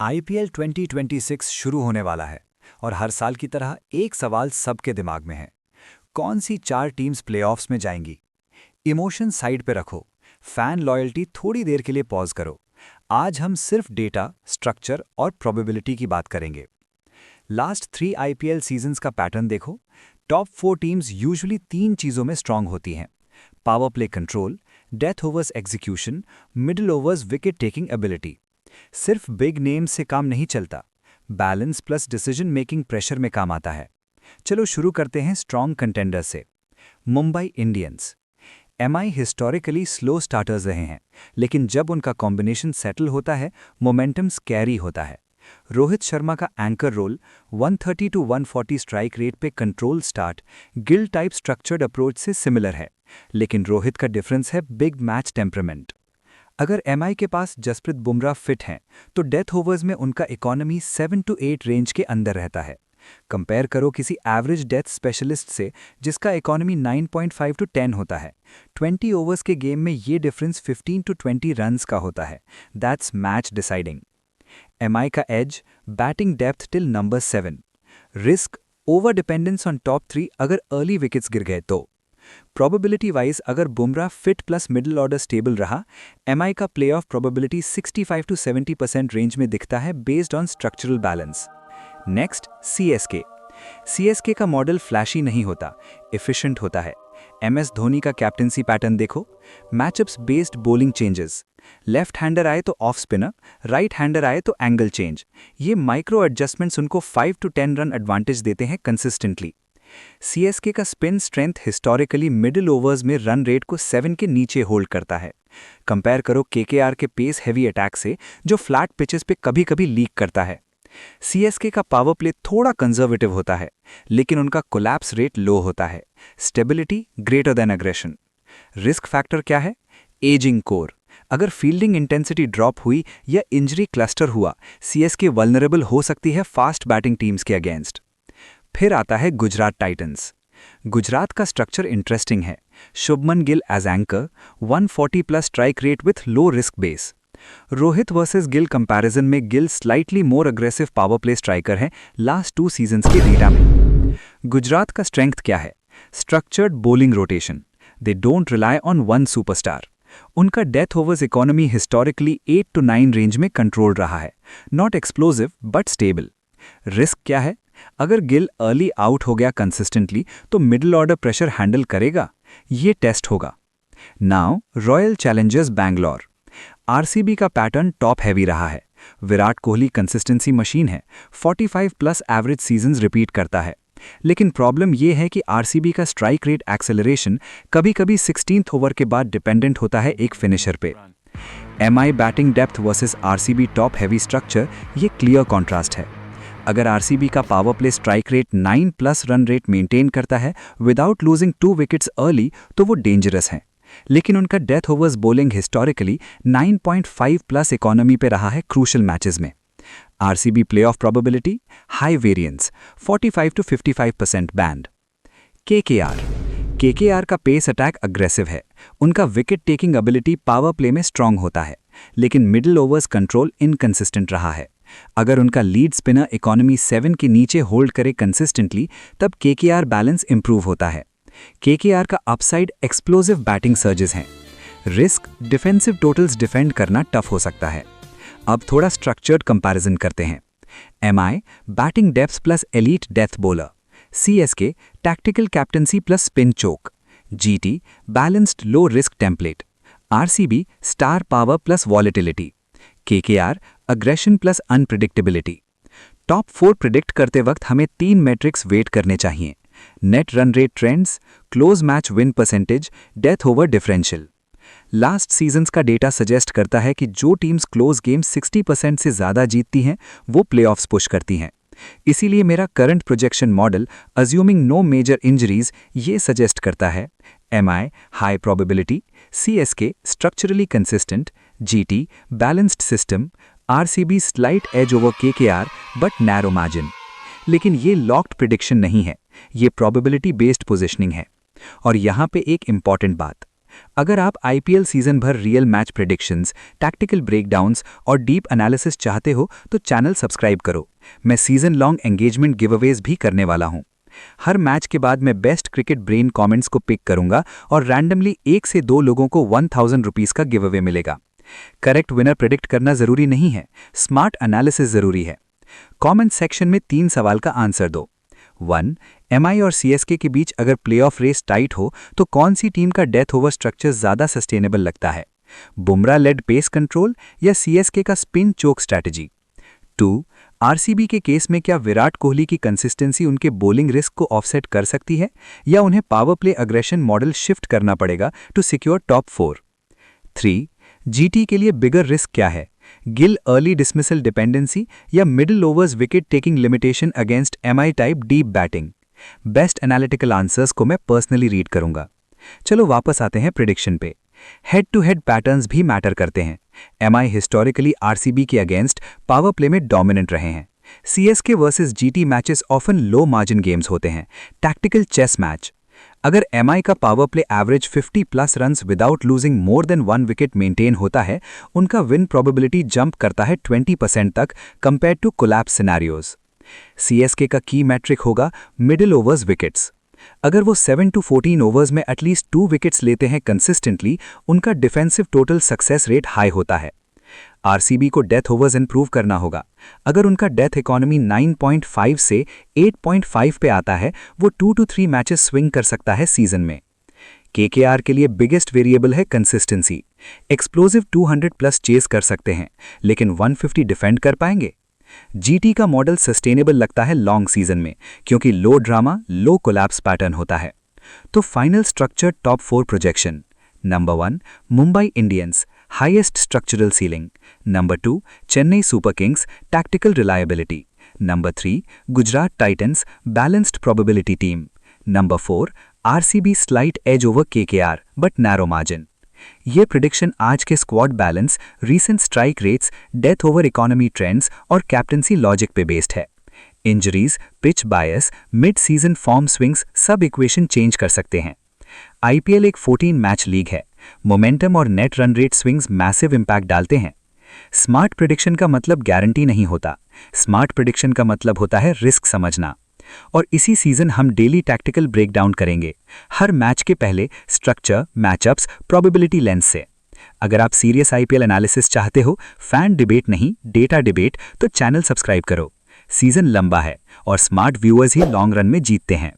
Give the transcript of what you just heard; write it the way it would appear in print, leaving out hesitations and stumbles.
IPL 2026 शुरू होने वाला है और हर साल की तरह एक सवाल सबके दिमाग में है। कौन सी 4 टीम्स प्लेऑफ्स में जाएंगी? इमोशन साइड पे रखो, फैन लॉयल्टी थोड़ी देर के लिए पॉज करो। आज हम सिर्फ डेटा, स्ट्रक्चर और प्रोबेबिलिटी की बात करेंगे। लास्ट 3 आईपीएल सीजन्स का पैटर्न देखो। टॉप 4 टीम्स यूजुअली 3 चीज़ों में स्ट्रांग होती हैं: power play control, death overs execution, middle overs wicket taking ability. सिर्फ बिग नेम्स से काम नहीं चलता, balance plus decision making pressure में काम आता है। चलो शुरू करते हैं स्ट्रॉन्ग कंटेंडर से। Mumbai Indians. MI historically slow starters रहे हैं, लेकिन जब उनका कॉम्बिनेशन सेटल होता है, मोमेंटम स्कैरी होता है। रोहित शर्मा का anchor role, 130 to 140 strike rate पे control start, Gill type structured approach से सिमिलर है, लेकिन रोहित का डिफरेंस है बिग मैच टेम्परामेंट। अगर एमआई के पास जसप्रीत बुमराह फिट हैं, तो डेथ ओवर्स में उनका इकोनॉमी 7 टू 8 रेंज के अंदर रहता है। कंपेयर करो किसी एवरेज डेथ स्पेशलिस्ट से जिसका इकोनॉमी 9.5 टू 10 होता है। 20 ओवर्स के गेम में ये डिफरेंस 15 टू 20 रन्स का होता है। That's match deciding. एमआई का edge, batting depth till number 7। Risk, over dependence on top 3 अगर अर्ली विकेट्स गिर गए तो। प्रोबेबिलिटी वाइज अगर Bumrah fit plus middle order stable MI, एमआई का प्लेऑफ प्रोबेबिलिटी 65 टू 70% रेंज में दिखता है based on structural balance. Next, CSK. CSK का मॉडल फ्लैशी नहीं होता, एफिशिएंट होता है। एमएस धोनी का कैप्टनसी पैटर्न देखो। Matchups based bowling changes, left hander आए तो ऑफ स्पिनर, राइट हैंडर आए तो एंगल चेंज। ये माइक्रो एडजस्टमेंट्स उनको 5 टू 10 रन एडवांटेज देते हैं कंसिस्टेंटली। सीएसके का spin strength historically middle overs में रन रेट को 7 के नीचे होल्ड करता है। कंपेयर करो केकेआर के पेस हैवी अटैक से, जो फ्लैट पिचेस पे कभी कभी लीक करता है। सीएसके का पावर प्ले थोड़ा कंजर्वेटिव होता है, लेकिन उनका कोलैप्स रेट लो होता है। Stability greater than aggression. Risk factor क्या है? Ageing core. अगर फील्डिंग इंटेंसिटी ड्रॉप हुई या इंजरी क्लस्टर हुआ, सीएसके वल्नरेबल हो सकती है फास्ट बैटिंग टीम्स के अगेंस्ट। फिर आता है गुजरात टाइटंस। गुजरात का स्ट्रक्चर इंटरेस्टिंग है। Shubman Gill as anchor, 140 plus strike rate with low risk base. Rohit versus Gill comparison में Gill slightly more aggressive power play striker हैं लास्ट 2 सीजन्स के डेटा में। गुजरात का स्ट्रेंथ क्या है? Structured bowling rotation. They don't rely on one superstar. उनका death overs economy historically 8 to 9 range में control रहा है। Not explosive but stable. Risk क्या है? अगर गिल अर्ली आउट हो गया कंसिस्टेंटली, तो मिडिल ऑर्डर प्रेशर हैंडल करेगा? ये टेस्ट होगा। Now royal Challengers Bangalore. RCB का पैटर्न टॉप हैवी रहा है। विराट कोहली कंसिस्टेंसी मशीन है, 45 प्लस एवरेज सीजन्स रिपीट करता है। लेकिन प्रॉब्लम यह है कि आरसीबी का स्ट्राइक रेट एक्सेलरेशन कभी कभी 16th ओवर के बाद डिपेंडेंट होता है एक फिनिशर पे। MI batting depth versus RCB top heavy structure, ये क्लियर कॉन्ट्रास्ट है। अगर आरसीबी का power play strike rate 9 plus run rate maintain करता है विदाउट लूजिंग 2 विकेट्स अर्ली, तो वो डेंजरस हैं। लेकिन उनका death overs bowling historically 9.5 plus economy पे रहा है क्रूशल मैचेस में। RCB playoff probability high variance, 45 to 55% band. KKR का पेस अटैक अग्रेसिव है। उनका wicket taking ability power play में स्ट्रांग होता है, लेकिन मिडिल ओवर्स कंट्रोल इनकंसिस्टेंट रहा है। अगर उनका लीड स्पिनर इकोनॉमी 7 के नीचे होल्ड करे कंसिस्टेंटली, तब केकेआर बैलेंस इंप्रूव होता है। केकेआर का अपसाइड एक्सप्लोसिव बैटिंग सर्जेस हैं। रिस्क, डिफेंसिव टोटल्स डिफेंड करना टफ हो सकता है। अब थोड़ा स्ट्रक्चर्ड कंपैरिजन करते हैं। MI batting depth plus elite death bowler. CSK tactical captaincy plus spin choke. GT balanced low risk template. RCB star power plus volatility. KKR aggression plus unpredictability. Top 4 predict करते वक्त हमें 3 metrics weight करने चाहिए: net run rate trends, close match win percentage, death over differential. Last seasons का data suggest करता है कि जो टीम्स क्लोज गेम 60% से ज़्यादा जीतती हैं, वो प्लेऑफ्स पुश करती हैं। इसीलिए मेरा current projection model, assuming no major injuries, ये सजेस्ट करता है: MI high probability, CSK structurally consistent, GT balanced system, RCB slight edge over KKR but narrow margin. लेकिन ये लॉक्ड प्रिडिक्शन नहीं है, ये प्रोबेबिलिटी बेस्ड पोजिशनिंग है। और यहाँ पे एक इंपॉर्टेंट बात, अगर आप आईपीएल सीजन भर real match predictions, tactical breakdowns और डीप एनालिसिस चाहते हो तो चैनल सब्सक्राइब करो। मैं सीजन लॉन्ग एंगेजमेंट गिवअवेज भी करने वाला हूं। हर मैच के बाद मैं बेस्ट क्रिकेट ब्रेन कमेंट्स को पिक करूंगा और रैंडमली 1 से 2 लोगों को 1000 रुपीस का गिवअवे मिलेगा। करेक्ट विनर प्रेडिक्ट करना जरूरी नहीं है, स्मार्ट एनालिसिस जरूरी है। कमेंट सेक्शन में 3 सवाल का आंसर दो। 1. एमआई और सीएसके के बीच अगर प्लेऑफ रेस टाइट हो तो कौन सी टीम का डेथ ओवर स्ट्रक्चर ज्यादा सस्टेनेबल लगता है? बुमराह लेड पेस कंट्रोल या सीएसके का स्पिन चोक स्ट्रैटेजी? 2. आरसीबी के केस में क्या विराट कोहली की कंसिस्टेंसी उनके बॉलिंग रिस्क को ऑफसेट कर सकती है या उन्हें power play aggression model shift करना पड़ेगा टू सिक्योर टॉप 4? 3. जीटी के लिए बिगर रिस्क क्या है? गिल अर्ली डिसमिसल डिपेंडेंसी या middle overs wicket taking limitation against MI type deep batting? Best analytical answers को मैं पर्सनली रीड करूंगा। चलो वापस आते हैं प्रिडिक्शन पे। हेड टू हेड पैटर्न्स भी मैटर करते हैं। एमआई हिस्टोरिकली आरसीबी के अगेंस्ट पावर प्ले में डोमिनेंट रहे हैं। CSK versus GT matches often low margin games होते हैं, टैक्टिकल चेस मैच। अगर एमआई का power play average 50 plus runs without losing more than 1 wicket maintain होता है, उनका विन प्रोबेबिलिटी जंप करता है 20% तक compare to collapse scenarios. CSK का की मैट्रिक होगा मिडिल ओवर्स विकेट्स। अगर वो 7 to 14 ओवर्स में एटलीस्ट 2 विकेट्स लेते हैं कंसिस्टेंटली, उनका defensive total success rate high होता है। आरसीबी को डेथ ओवर्स इंप्रूव करना होगा। अगर उनका डेथ इकोनॉमी 9.5 से 8.5 पे आता है, वो 2 to 3 मैचेस स्विंग कर सकता है सीजन में। केकेआर के लिए बिगेस्ट वेरिएबल है कंसिस्टेंसी। एक्सप्लोसिव 200 प्लस चेस कर सकते हैं, लेकिन 150 डिफेंड कर पाएंगे? जीटी का मॉडल सस्टेनेबल लगता है लॉन्ग सीजन में, क्योंकि low drama, low collapse pattern होता है। तो final structure top 4 projection. Number 1 Mumbai Indians, highest structural ceiling. Number 2 Chennai Super Kings, tactical reliability. Number 3 Gujarat Titans, balanced probability team. Number 4 RCB slight edge over KKR but narrow margin. ये prediction आज के squad balance, recent strike rates, death over economy trends और captaincy logic पे based है। Injuries, pitch बायस, mid season form swings सब equation change कर सकते हैं। आईपीएल एक 14 मैच लीग है। मोमेंटम और net run rate swings massive impact डालते हैं। स्मार्ट प्रिडिक्शन का मतलब गारंटी नहीं होता। स्मार्ट प्रिडिक्शन का मतलब होता है रिस्क समझना। और इसी सीजन हम डेली टैक्टिकल ब्रेकडाउन करेंगे, हर मैच के पहले स्ट्रक्चर, मैचअप्स, प्रोबेबिलिटी लेंस से। अगर आप सीरियस आईपीएल एनालिसिस चाहते हो, फैन डिबेट नहीं डेटा डिबेट, तो चैनल सब्सक्राइब करो। सीजन लंबा है और स्मार्ट व्यूअर्स ही लॉन्ग रन में जीतते हैं।